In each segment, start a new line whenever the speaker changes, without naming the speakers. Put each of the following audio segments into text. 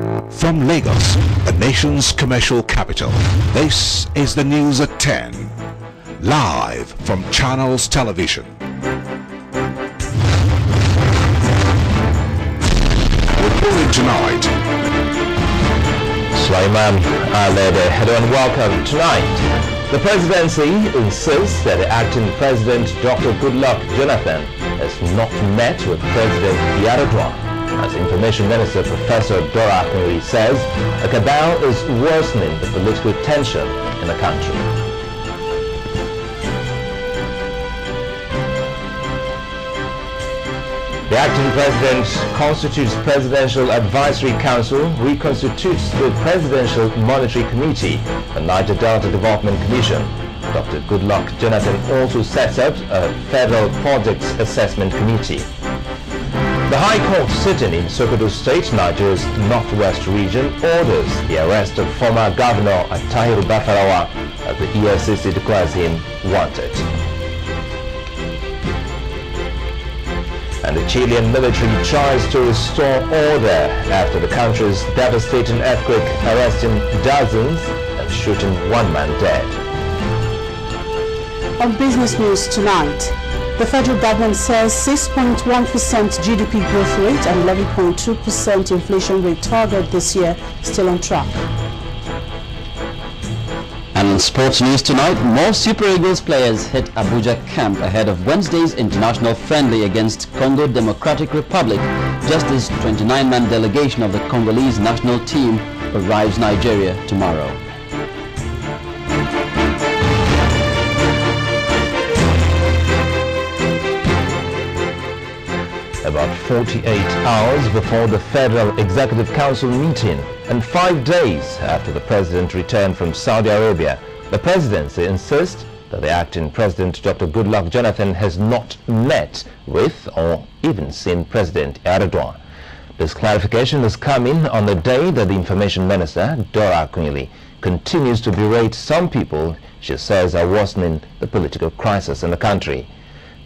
From Lagos, the nation's commercial capital, this is the news at 10, live from Channels Television. Reporting tonight,
Sulaiman Alede. Hello and welcome. Tonight, the presidency insists that the acting president, Dr. Goodluck Jonathan, has not met with President Yar'Adua. As Information Minister Professor Dora Akunri says, a cabal is worsening the political tension in the country. The acting president constitutes Presidential Advisory Council, reconstitutes the Presidential Monetary Committee, the Niger Delta Development Commission. Dr. Goodluck Jonathan also sets up a Federal Projects Assessment Committee. The High Court sitting in Sokoto State, Nigeria's northwest region, orders the arrest of former Governor Tahiru Bafarawa as the EFCC declares him wanted. And the Chilean military tries to restore order after the country's devastating earthquake, arresting dozens and shooting one man dead.
On business news tonight, the federal government says 6.1% GDP growth rate and 11.2% inflation rate target this year still on track.
And in sports news tonight, more Super Eagles players hit Abuja camp ahead of Wednesday's international friendly against Congo Democratic Republic, just as 29-man delegation of the Congolese national team arrives Nigeria tomorrow.
About 48 hours before the Federal Executive Council meeting and 5 days after the president returned from Saudi Arabia, the presidency insists that the acting president, Dr. Goodluck Jonathan, has not met with or even seen President Yar'Adua. This clarification is coming on the day that the Information Minister, Dora Akunri, continues to berate some people she says are worsening the political crisis in the country.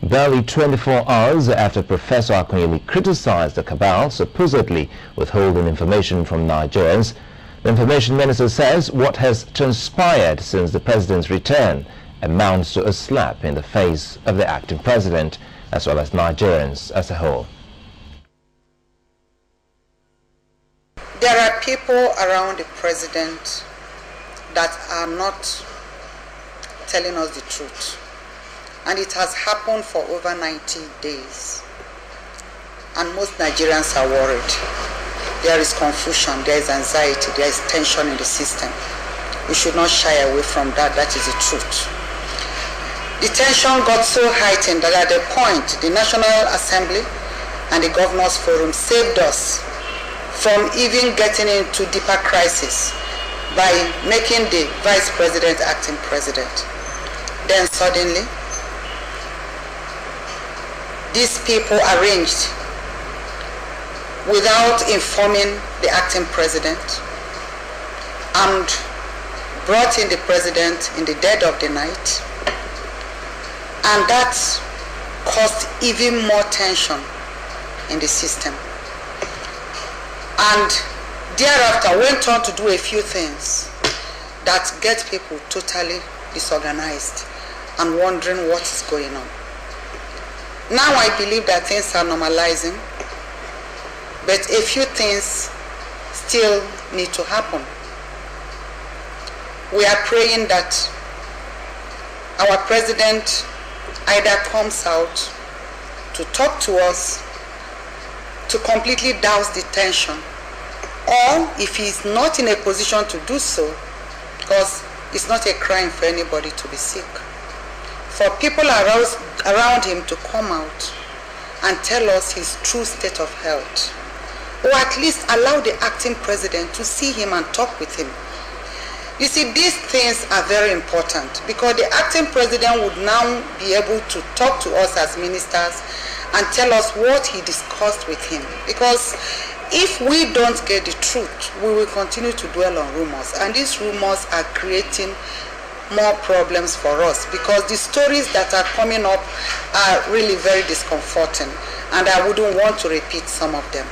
Barely 24 hours after Professor Akunri criticized the cabal supposedly withholding information from Nigerians, the Information Minister says what has transpired since the president's return amounts to a slap in the face of the acting president as well as Nigerians as a whole.
There are people around the president that are not telling us the truth. And it has happened for over 90 days. And most Nigerians are worried. There is confusion, there is anxiety, there is tension in the system. We should not shy away from that. That is the truth. The tension got so heightened that at the point, the National Assembly and the Governors Forum saved us from even getting into deeper crisis by making the Vice President acting president. Then suddenly, these people arranged without informing the acting president and brought in the president in the dead of the night, and that caused even more tension in the system. And thereafter went on to do a few things that get people totally disorganized and wondering what is going on. Now I believe that things are normalizing, but a few things still need to happen. We are praying that our president either comes out to talk to us to completely douse the tension, or if he is not in a position to do so, because it's not a crime for anybody to be sick, for people around him to come out and tell us his true state of health, or at least allow the acting president to see him and talk with him. You see, these things are very important because the acting president would now be able to talk to us as ministers and tell us what he discussed with him. Because if we don't get the truth, we will continue to dwell on rumors, and these rumors are creating more problems for us because the stories that are coming up are really very discomforting, and I wouldn't want to repeat some of them.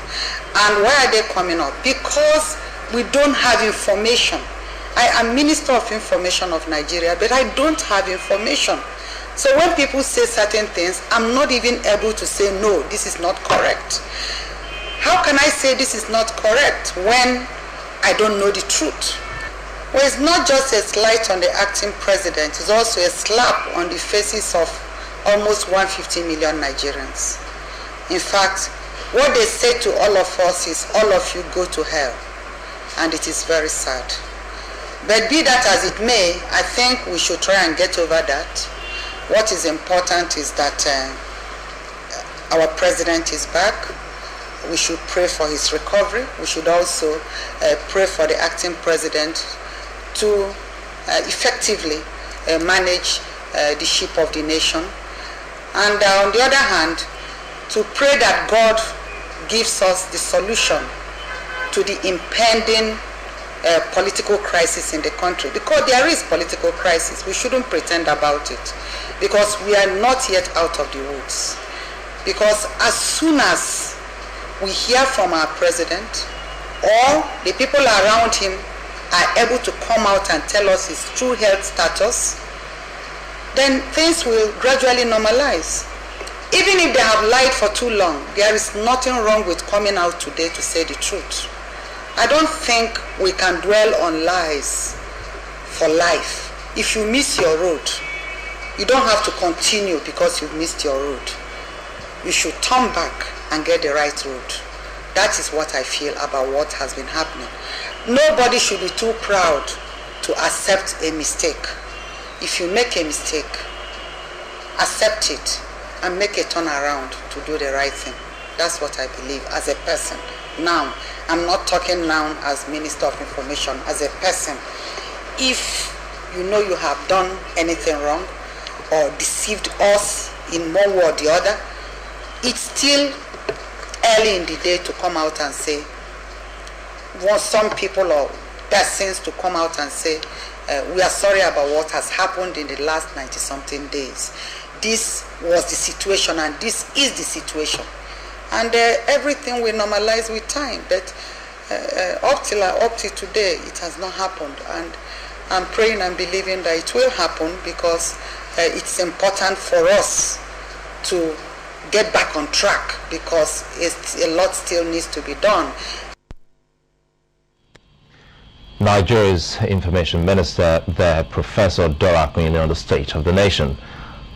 And why are they coming up? Because we don't have information. I am Minister of Information of Nigeria, but I don't have information. So when people say certain things, I'm not even able to say, no, this is not correct. How can I say this is not correct when I don't know the truth? Well, it's not just a slight on the acting president, it's also a slap on the faces of almost 150 million Nigerians. In fact, what they say to all of us is, all of you go to hell. And it is very sad. But be that as it may, I think we should try and get over that. What is important is that our president is back. We should pray for his recovery. We should also pray for the acting president to effectively manage the ship of the nation. And on the other hand, to pray that God gives us the solution to the impending political crisis in the country. Because there is political crisis. We shouldn't pretend about it. Because we are not yet out of the woods. Because as soon as we hear from our president, or the people around him are able to come out and tell us his true health status, then things will gradually normalize. Even if they have lied for too long, there is nothing wrong with coming out today to say the truth. I don't think we can dwell on lies for life. If you miss your road, you don't have to continue because you've missed your road. You should turn back and get the right road. That is what I feel about what has been happening. Nobody should be too proud to accept a mistake. If you make a mistake, accept it and make a turnaround to do the right thing. That's what I believe as a person. Now, I'm not talking now as Minister of Information, as a person. If you know you have done anything wrong or deceived us in one way or the other, it's still early in the day to come out and say, want some people or persons to come out and say, we are sorry about what has happened in the last 90-something days. This was the situation and this is the situation. And everything will normalize with time. But up till today, it has not happened. And I'm praying and believing that it will happen because it's important for us to get back on track because a lot still needs to be done.
Nigeria's Information Minister there, Professor Dora Akunyili, on the state of the nation.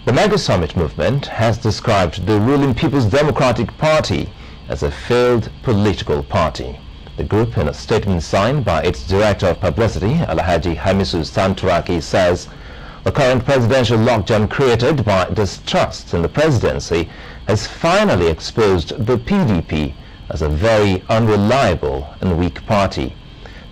The Mega Summit movement has described the ruling People's Democratic Party as a failed political party. The group, in a statement signed by its Director of Publicity, Alhaji Hamisu Santuraki, says the current presidential logjam created by distrust in the presidency has finally exposed the PDP as a very unreliable and weak party.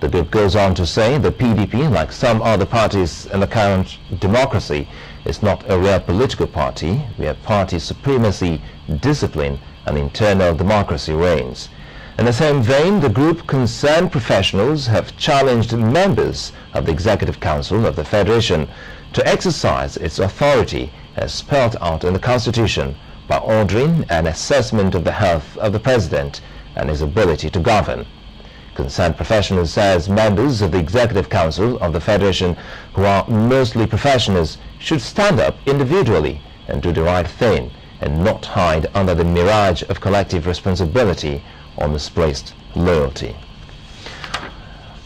The group goes on to say the PDP, like some other parties in the current democracy, is not a real political party where party supremacy, discipline and internal democracy reigns. In the same vein, the group concerned professionals have challenged members of the Executive Council of the Federation to exercise its authority as spelled out in the Constitution by ordering an assessment of the health of the President and his ability to govern. Concerned professionals says members of the Executive Council of the Federation, who are mostly professionals, should stand up individually and do the right thing and not hide under the mirage of collective responsibility or misplaced loyalty.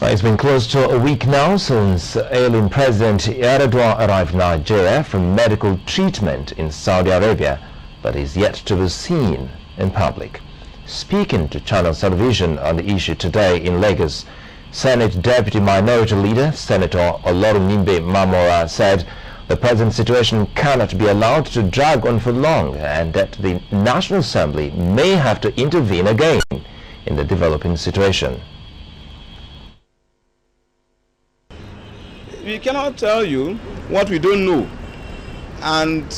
It's been close to a week now since ailing President Erdogan arrived in Nigeria from medical treatment in Saudi Arabia, but is yet to be seen in public. Speaking to Channel Television on the issue today in Lagos, Senate Deputy Minority Leader Senator Olorunimbe Mamora said the present situation cannot be allowed to drag on for long and that the National Assembly may have to intervene again in the developing situation.
We cannot tell you what we don't know. And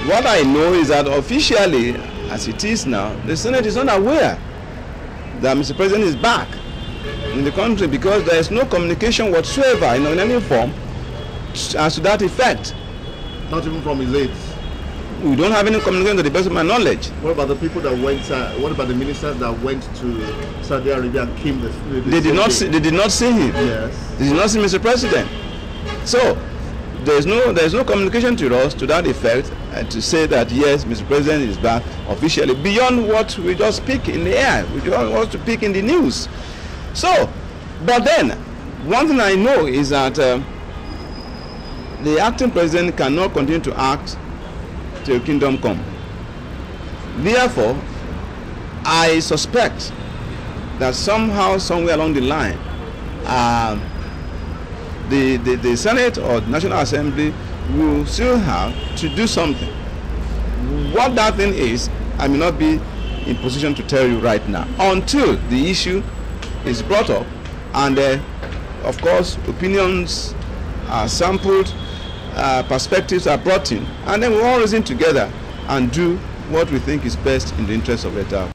what I know is that officially, as it is now, the Senate is not aware that Mr. President is back in the country because there is no communication whatsoever in any form as to that effect.
Not even from his aides?
We don't have any communication to the best of my knowledge.
What about the people that went? What about the ministers that went to Saudi Arabia and came?
They did not see him.
Yes.
They did not see Mr. President. So there is no communication to us to that effect, to say that yes, Mr. President is back officially, beyond what we just speak in the air. We don't want to speak in the news. So, but then one thing I know is that the acting president cannot continue to act till kingdom come. Therefore, I suspect that somehow, somewhere along the line, the Senate or the National Assembly will still have to do something. What that thing is, I may not be in position to tell you right now, until the issue is brought up and of course opinions are sampled, perspectives are brought in, and then we all reason together and do what we think is best in the interest of the town.